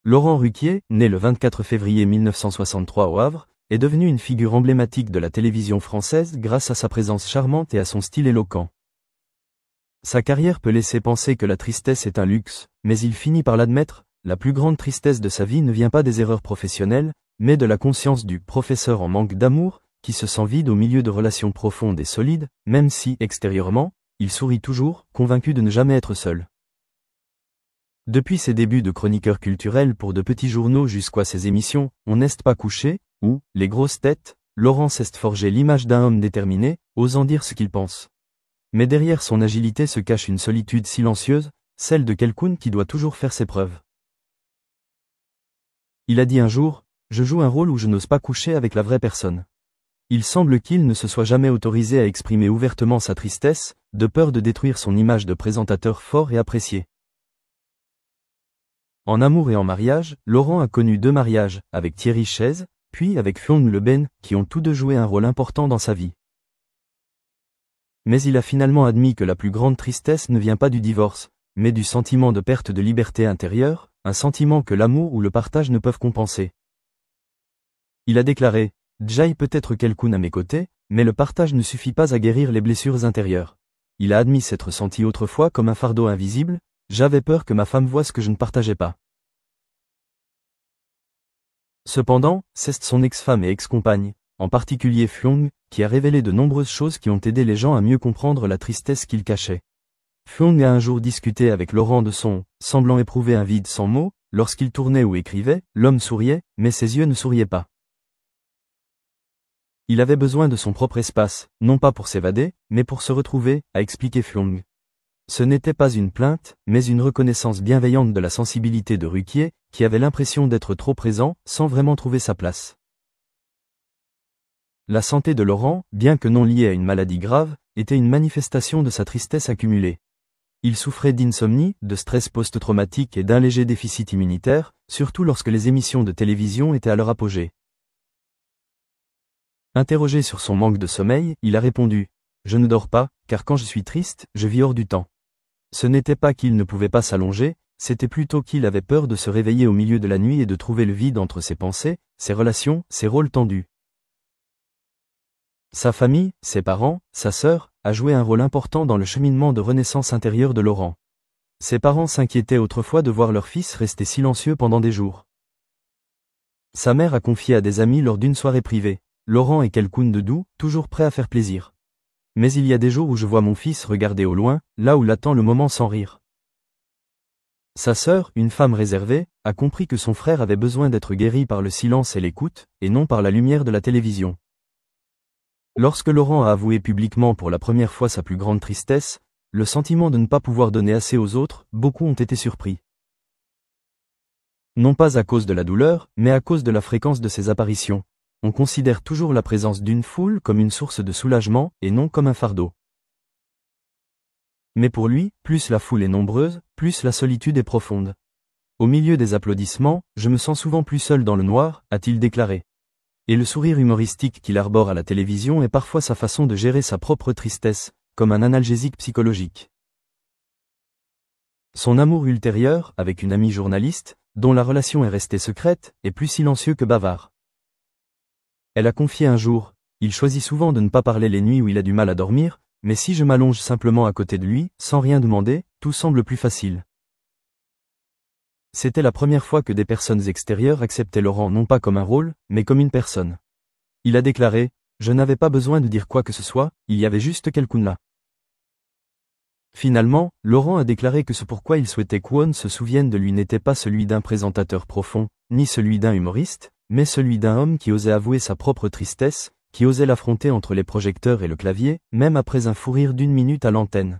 Laurent Ruquier, né le 24 février 1963 au Havre, est devenu une figure emblématique de la télévision française grâce à sa présence charmante et à son style éloquent. Sa carrière peut laisser penser que la tristesse est un luxe, mais il finit par l'admettre, la plus grande tristesse de sa vie ne vient pas des erreurs professionnelles, mais de la conscience du professeur en manque d'amour, qui se sent vide au milieu de relations profondes et solides, même si, extérieurement, il sourit toujours, convaincu de ne jamais être seul. Depuis ses débuts de chroniqueur culturel pour de petits journaux jusqu'à ses émissions « On n'est pas couché » ou « Les grosses têtes », Laurent s'est forgé l'image d'un homme déterminé, osant dire ce qu'il pense. Mais derrière son agilité se cache une solitude silencieuse, celle de quelqu'un qui doit toujours faire ses preuves. Il a dit un jour « Je joue un rôle où je n'ose pas coucher avec la vraie personne ». Il semble qu'il ne se soit jamais autorisé à exprimer ouvertement sa tristesse, de peur de détruire son image de présentateur fort et apprécié. En amour et en mariage, Laurent a connu 2 mariages, avec Thierry Chaise, puis avec Fionn Le Ben, qui ont tous 2 joué un rôle important dans sa vie. Mais il a finalement admis que la plus grande tristesse ne vient pas du divorce, mais du sentiment de perte de liberté intérieure, un sentiment que l'amour ou le partage ne peuvent compenser. Il a déclaré « J'aille peut-être quelqu'un à mes côtés, mais le partage ne suffit pas à guérir les blessures intérieures. » Il a admis s'être senti autrefois comme un fardeau invisible, « J'avais peur que ma femme voie ce que je ne partageais pas. » Cependant, c'est son ex-femme et ex-compagne, en particulier Fionn, qui a révélé de nombreuses choses qui ont aidé les gens à mieux comprendre la tristesse qu'il cachait. Fionn a un jour discuté avec Laurent de son « semblant éprouver un vide sans mots », lorsqu'il tournait ou écrivait, l'homme souriait, mais ses yeux ne souriaient pas. Il avait besoin de son propre espace, non pas pour s'évader, mais pour se retrouver, a expliqué Fionn. Ce n'était pas une plainte, mais une reconnaissance bienveillante de la sensibilité de Ruquier, qui avait l'impression d'être trop présent, sans vraiment trouver sa place. La santé de Laurent, bien que non liée à une maladie grave, était une manifestation de sa tristesse accumulée. Il souffrait d'insomnie, de stress post-traumatique et d'un léger déficit immunitaire, surtout lorsque les émissions de télévision étaient à leur apogée. Interrogé sur son manque de sommeil, il a répondu « Je ne dors pas, car quand je suis triste, je vis hors du temps. » Ce n'était pas qu'il ne pouvait pas s'allonger, c'était plutôt qu'il avait peur de se réveiller au milieu de la nuit et de trouver le vide entre ses pensées, ses relations, ses rôles tendus. Sa famille, ses parents, sa sœur, a joué un rôle important dans le cheminement de renaissance intérieure de Laurent. Ses parents s'inquiétaient autrefois de voir leur fils rester silencieux pendant des jours. Sa mère a confié à des amis lors d'une soirée privée « Laurent est quelqu'un de doux, toujours prêt à faire plaisir. Mais il y a des jours où je vois mon fils regarder au loin, là où l'attend le moment sans rire. » Sa sœur, une femme réservée, a compris que son frère avait besoin d'être guéri par le silence et l'écoute, et non par la lumière de la télévision. Lorsque Laurent a avoué publiquement pour la première fois sa plus grande tristesse, le sentiment de ne pas pouvoir donner assez aux autres, beaucoup ont été surpris. Non pas à cause de la douleur, mais à cause de la fréquence de ses apparitions. On considère toujours la présence d'une foule comme une source de soulagement, et non comme un fardeau. Mais pour lui, plus la foule est nombreuse, plus la solitude est profonde. Au milieu des applaudissements, je me sens souvent plus seul dans le noir, a-t-il déclaré. Et le sourire humoristique qu'il arbore à la télévision est parfois sa façon de gérer sa propre tristesse, comme un analgésique psychologique. Son amour ultérieur, avec une amie journaliste, dont la relation est restée secrète, est plus silencieux que bavard. Elle a confié un jour, il choisit souvent de ne pas parler les nuits où il a du mal à dormir, mais si je m'allonge simplement à côté de lui, sans rien demander, tout semble plus facile. C'était la première fois que des personnes extérieures acceptaient Laurent non pas comme un rôle, mais comme une personne. Il a déclaré « Je n'avais pas besoin de dire quoi que ce soit, il y avait juste quelqu'un là. » Finalement, Laurent a déclaré que ce pourquoi il souhaitait qu'on se souvienne de lui n'était pas celui d'un présentateur profond, ni celui d'un humoriste, mais celui d'un homme qui osait avouer sa propre tristesse, qui osait l'affronter entre les projecteurs et le clavier, même après un fou rire d'1 minute à l'antenne.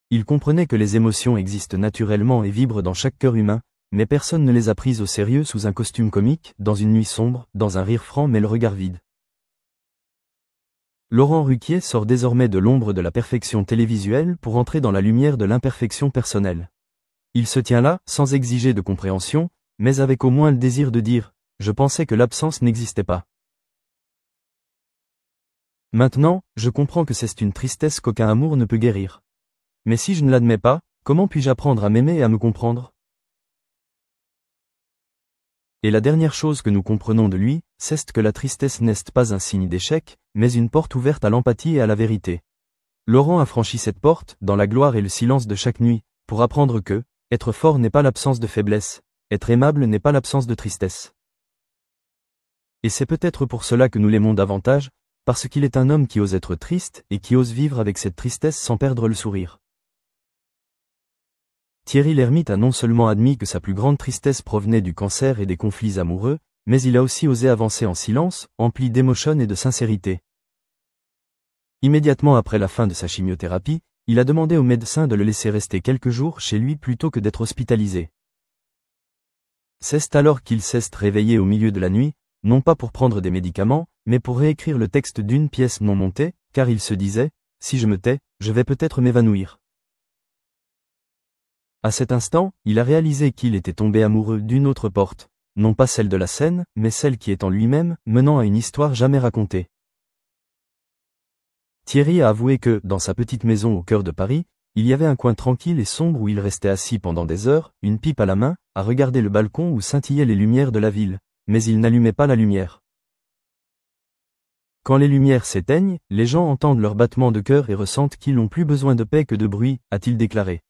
Il comprenait que les émotions existent naturellement et vibrent dans chaque cœur humain, mais personne ne les a prises au sérieux sous un costume comique, dans une nuit sombre, dans un rire franc mais le regard vide. Laurent Ruquier sort désormais de l'ombre de la perfection télévisuelle pour entrer dans la lumière de l'imperfection personnelle. Il se tient là, sans exiger de compréhension, mais avec au moins le désir de dire « Je pensais que l'absence n'existait pas. » Maintenant, je comprends que c'est une tristesse qu'aucun amour ne peut guérir. Mais si je ne l'admets pas, comment puis-je apprendre à m'aimer et à me comprendre ? Et la dernière chose que nous comprenons de lui, c'est que la tristesse n'est pas un signe d'échec, mais une porte ouverte à l'empathie et à la vérité. Laurent a franchi cette porte, dans la gloire et le silence de chaque nuit, pour apprendre que, être fort n'est pas l'absence de faiblesse, être aimable n'est pas l'absence de tristesse. Et c'est peut-être pour cela que nous l'aimons davantage, parce qu'il est un homme qui ose être triste et qui ose vivre avec cette tristesse sans perdre le sourire. Thierry Lhermitte a non seulement admis que sa plus grande tristesse provenait du cancer et des conflits amoureux, mais il a aussi osé avancer en silence, empli d'émotion et de sincérité. Immédiatement après la fin de sa chimiothérapie, il a demandé au médecin de le laisser rester quelques jours chez lui plutôt que d'être hospitalisé. C'est alors qu'il s'est réveillé au milieu de la nuit, non pas pour prendre des médicaments, mais pour réécrire le texte d'une pièce non montée, car il se disait, si je me tais, je vais peut-être m'évanouir. À cet instant, il a réalisé qu'il était tombé amoureux d'une autre porte, non pas celle de la scène, mais celle qui est en lui-même, menant à une histoire jamais racontée. Thierry a avoué que, dans sa petite maison au cœur de Paris, il y avait un coin tranquille et sombre où il restait assis pendant des heures, une pipe à la main, à regarder le balcon où scintillaient les lumières de la ville, mais il n'allumait pas la lumière. Quand les lumières s'éteignent, les gens entendent leur battement de cœur et ressentent qu'ils n'ont plus besoin de paix que de bruit, a-t-il déclaré.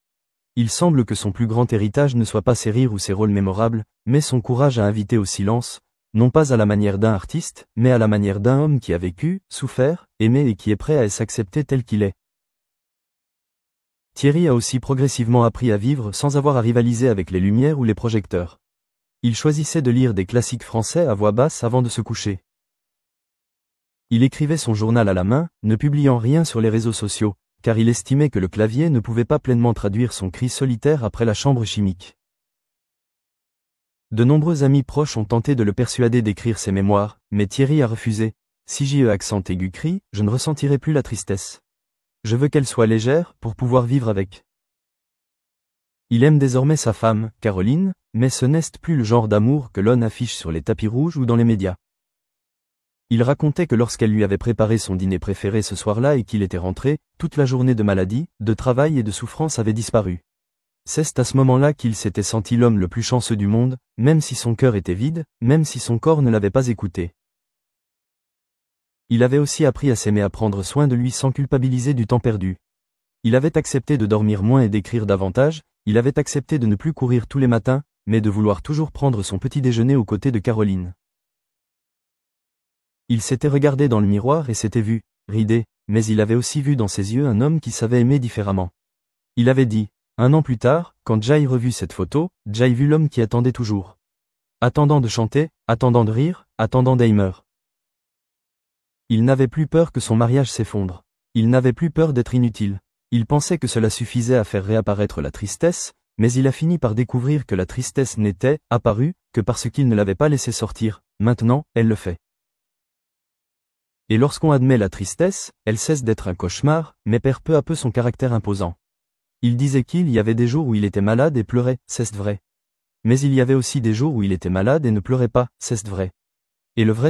Il semble que son plus grand héritage ne soit pas ses rires ou ses rôles mémorables, mais son courage à inviter au silence, non pas à la manière d'un artiste, mais à la manière d'un homme qui a vécu, souffert, aimé et qui est prêt à s'accepter tel qu'il est. Thierry a aussi progressivement appris à vivre sans avoir à rivaliser avec les lumières ou les projecteurs. Il choisissait de lire des classiques français à voix basse avant de se coucher. Il écrivait son journal à la main, ne publiant rien sur les réseaux sociaux, car il estimait que le clavier ne pouvait pas pleinement traduire son cri solitaire après la chambre chimique. De nombreux amis proches ont tenté de le persuader d'écrire ses mémoires, mais Thierry a refusé. Si j'y accent aigu cri, je ne ressentirai plus la tristesse. Je veux qu'elle soit légère, pour pouvoir vivre avec. Il aime désormais sa femme, Caroline, mais ce n'est plus le genre d'amour que l'on affiche sur les tapis rouges ou dans les médias. Il racontait que lorsqu'elle lui avait préparé son dîner préféré ce soir-là et qu'il était rentré, toute la journée de maladie, de travail et de souffrance avait disparu. C'est à ce moment-là qu'il s'était senti l'homme le plus chanceux du monde, même si son cœur était vide, même si son corps ne l'avait pas écouté. Il avait aussi appris à s'aimer, à prendre soin de lui sans culpabiliser du temps perdu. Il avait accepté de dormir moins et d'écrire davantage, il avait accepté de ne plus courir tous les matins, mais de vouloir toujours prendre son petit déjeuner aux côtés de Caroline. Il s'était regardé dans le miroir et s'était vu, ridé, mais il avait aussi vu dans ses yeux un homme qui savait aimer différemment. Il avait dit, 1 an plus tard, quand j'ai revu cette photo, j'ai vu l'homme qui attendait toujours. Attendant de chanter, attendant de rire, attendant d'aimer. Il n'avait plus peur que son mariage s'effondre. Il n'avait plus peur d'être inutile. Il pensait que cela suffisait à faire réapparaître la tristesse, mais il a fini par découvrir que la tristesse n'était apparue que parce qu'il ne l'avait pas laissée sortir. Maintenant, elle le fait. Et lorsqu'on admet la tristesse, elle cesse d'être un cauchemar, mais perd peu à peu son caractère imposant. Il disait qu'il y avait des jours où il était malade et pleurait, c'est vrai. Mais il y avait aussi des jours où il était malade et ne pleurait pas, c'est vrai. Et le vrai